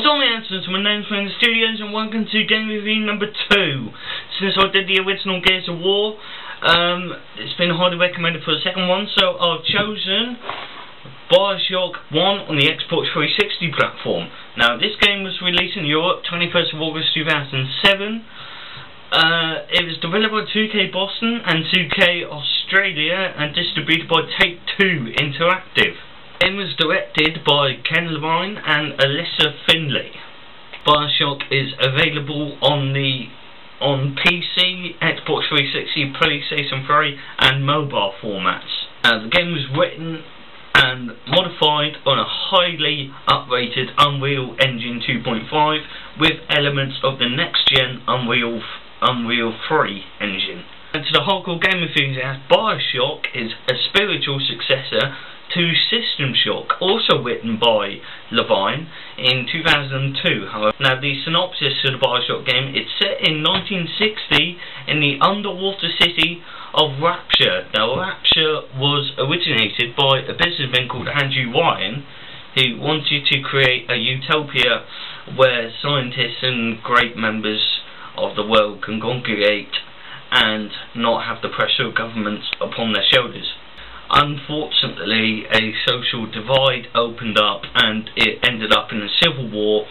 What's on the answers? My name's Menace Studios and welcome to game review number 2. Since I did the original Gears of War, it's been highly recommended for the second one, so I've chosen Bioshock 1 on the Xbox 360 platform. Now this game was released in Europe 21st of August 2007. It was developed by 2K Boston and 2K Australia and distributed by Take-Two Interactive. The game was directed by Ken Levine and Alyssa Finley. Bioshock is available on PC, Xbox 360, PlayStation 3 and mobile formats. The game was written and modified on a highly uprated Unreal Engine 2.5 with elements of the next-gen Unreal 3 engine. And to the hardcore game enthusiast, Bioshock is a spiritual successor to System Shock, also written by Levine in 2002. However, now the synopsis of the Bioshock game, it's set in 1960 in the underwater city of Rapture. Now Rapture was originated by a businessman called Andrew Ryan, who wanted to create a utopia where scientists and great members of the world can congregate and not have the pressure of governments upon their shoulders. Unfortunately, a social divide opened up and it ended up in a civil war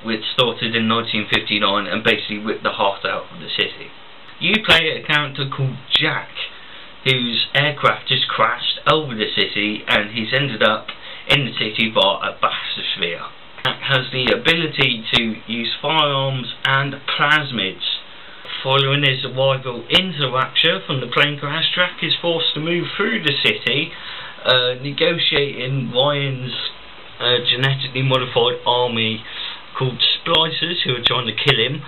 which started in 1959 and basically ripped the heart out of the city. You play a character called Jack, whose aircraft just crashed over the city and he's ended up in the city via a bathysphere. Jack has the ability to use firearms and plasmids. Following his arrival into Rapture from the plane crash, Jack is forced to move through the city, negotiating Ryan's genetically modified army called Splicers, who are trying to kill him,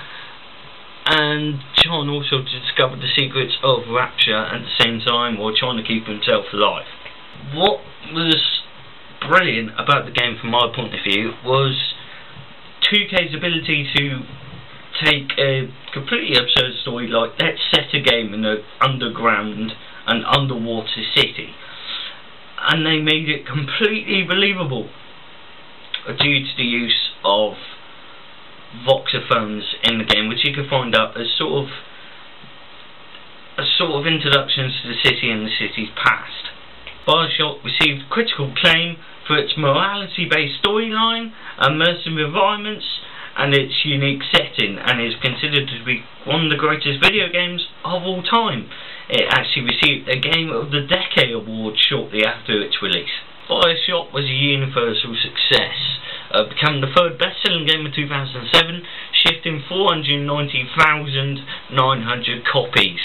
and trying also to discover the secrets of Rapture at the same time while trying to keep himself alive. What was brilliant about the game from my point of view was 2K's ability to take a completely absurd story like let's set a game in an underground and underwater city, and they made it completely believable due to the use of voxophones in the game, which you can find out as sort of introductions to the city and the city's past. Bioshock received critical acclaim for its morality-based storyline, immersive environments, and its unique setting, and is considered to be one of the greatest video games of all time. It actually received a Game of the Decade award shortly after its release. Bioshock was a universal success, becoming the third best-selling game of 2007, shifting 490,900 copies.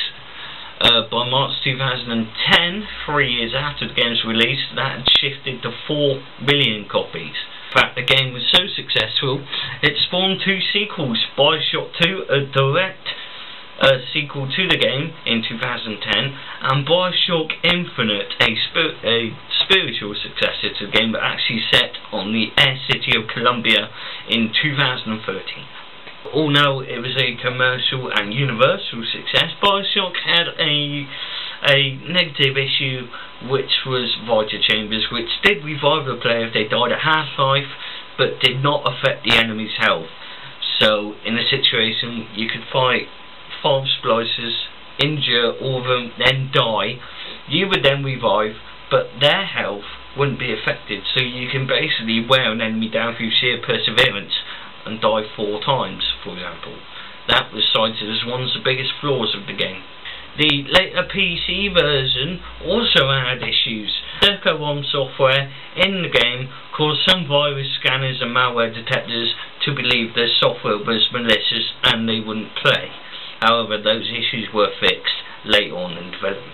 By March 2010, 3 years after the game's release, that had shifted to 4 million copies. In fact, the game was so successful, it spawned 2 sequels, Bioshock 2, a direct sequel to the game in 2010, and Bioshock Infinite, a spiritual successor to the game, but actually set on the air city of Columbia in 2013. Although it was a commercial and universal success, Bioshock had a negative issue, which was Vita Chambers, which did revive the player if they died at half-life, but did not affect the enemy's health. So in a situation you could fight 5 splicers, injure all of them, then die. You would then revive, but their health wouldn't be affected, so you can basically wear an enemy down through sheer perseverance and die 4 times, for example. That was cited as one of the biggest flaws of the game. The later PC version also had issues. Circo-ROM software in the game caused some virus scanners and malware detectors to believe their software was malicious and they wouldn't play. However, those issues were fixed later on in development.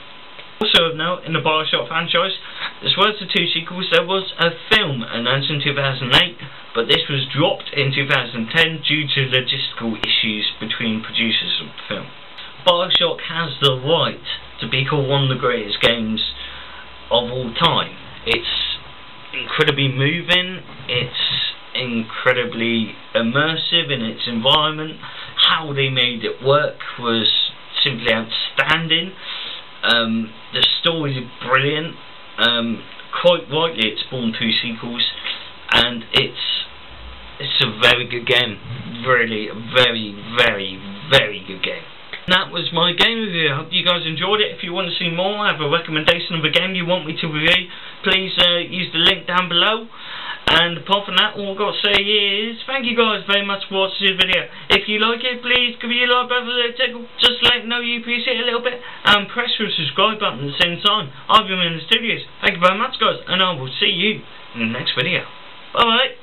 Also of note, in the Bioshock franchise, as well as the 2 sequels, there was a film announced in 2008, but this was dropped in 2010 due to logistical issues between producers of the film. Bioshock has the right to be called one of the greatest games of all time. It's incredibly moving, it's incredibly immersive in its environment. How they made it work was simply outstanding. The story is brilliant. Quite rightly it spawned 2 sequels, and it's it's a very good game. Really, very, very, very good game. That was my game review. I hope you guys enjoyed it. If you want to see more, have a recommendation of a game you want me to review, please use the link down below. And apart from that, all I've got to say is thank you guys very much for watching this video. If you like it, please give me a like button, a little tickle, just to let me know you appreciate it a little bit, and press the subscribe button at the same time. I've been in the studios. Thank you very much, guys, and I will see you in the next video. Bye bye.